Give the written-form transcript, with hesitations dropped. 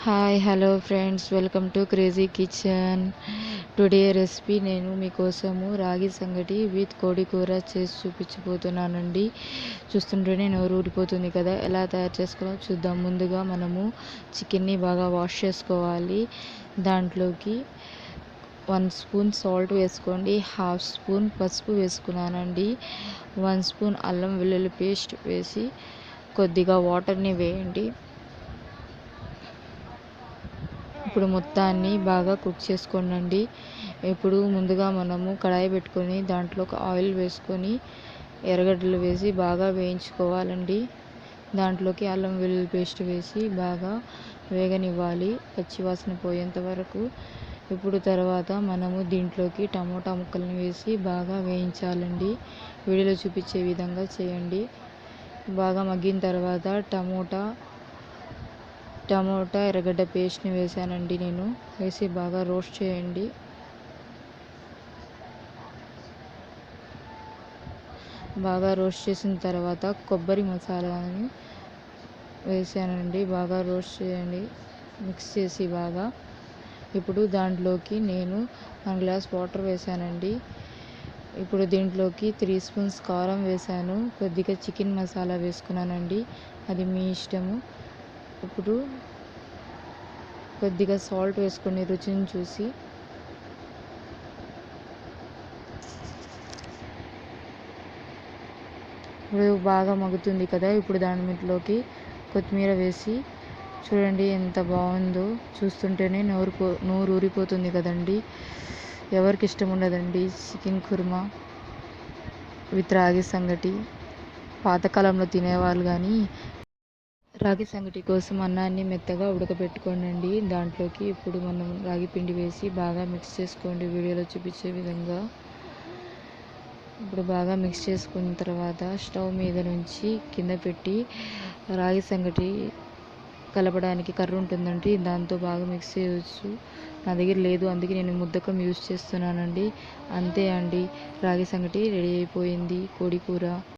Hi hello friends, welcome to crazy kitchen. Today recipe నేను మీకోసము రాగి సంగటి విత్ కోడి కూర చేసి చూపించబోతున్నానండి. చూస్తుంటేనే నోరు ఊరిపోతుంది కదా. ఎలా తయారు చేసుకోవాలో చూద్దాం. ముందుగా మనము చికెన్ని బాగా వాష్ చేసుకోవాలి. దాంట్లోకి 1 స్పూన్ సాల్ట్ వేసుకోండి, 1/2 స్పూన్ పసుపు వేసుకున్నానండి, 1 స్పూన్ అల్లం వెల్లుల్లి పేస్ట్ వేసి కొద్దిగా వాటర్ని వేయండి. ఇప్పుడు మొత్తాన్ని బాగా కుక్ చేసుకోండి. ఇప్పుడు ముందుగా మనము కడాయి పెట్టుకొని దాంట్లో ఆయిల్ వేసుకొని ఎర్రగడ్డలు వేసి బాగా వేయించుకోవాలండి. దాంట్లోకి అల్లం వెల్లుల్లి పేస్ట్ వేసి బాగా వేగనివ్వాలి, పచ్చివాసన పోయేంత వరకు. ఇప్పుడు తర్వాత మనము దీంట్లోకి టమోటా ముక్కల్ని వేసి బాగా వేయించాలండి. వీడియోలో చూపించే విధంగా చేయండి. బాగా మగ్గిన తర్వాత టమోటా ఎర్రగడ్డ పేస్ట్ని వేసానండి. నేను వేసి బాగా రోస్ట్ చేయండి. బాగా రోస్ట్ చేసిన తర్వాత కొబ్బరి మసాలాని వేసానండి. బాగా రోస్ట్ చేయండి, మిక్స్ చేసి బాగా. ఇప్పుడు దాంట్లోకి నేను 1 గ్లాస్ వాటర్ వేసానండి. ఇప్పుడు దీంట్లోకి 3 స్పూన్స్ కారం వేసాను, కొద్దిగా చికెన్ మసాలా వేసుకున్నానండి, అది మీ ఇష్టము. ఇప్పుడు కొద్దిగా సాల్ట్ వేసుకొని రుచిని చూసి ఇప్పుడు బాగా మగ్గుతుంది కదా. ఇప్పుడు దానిలోకి కొత్తిమీర వేసి చూడండి ఎంత బాగుందో. చూస్తుంటేనే నోరు ఊరిపోతుంది కదండి. ఎవరికి ఇష్టం ఉండదండి చికెన్ కుర్మా విత్ రాగి సంగటి. పాతకాలంలో తినేవాళ్ళు, కానీ రాగి సంగటి కోసం అన్నాన్ని మెత్తగా ఉడకబెట్టుకోండి. దాంట్లోకి ఇప్పుడు మనం రాగి పిండి వేసి బాగా మిక్స్ చేసుకోండి, వీడియోలో చూపించే విధంగా. ఇప్పుడు బాగా మిక్స్ చేసుకున్న తర్వాత స్టవ్ మీద నుంచి కింద పెట్టి రాగి సంగటి కలపడానికి కర్ర ఉంటుందండి, దాంతో బాగా మిక్స్ చేయవచ్చు. నా దగ్గర లేదు, అందుకే నేను ముద్దకం యూజ్ చేస్తున్నానండి. అంతే అండి, రాగి సంగటి రెడీ అయిపోయింది. కోడి కూర.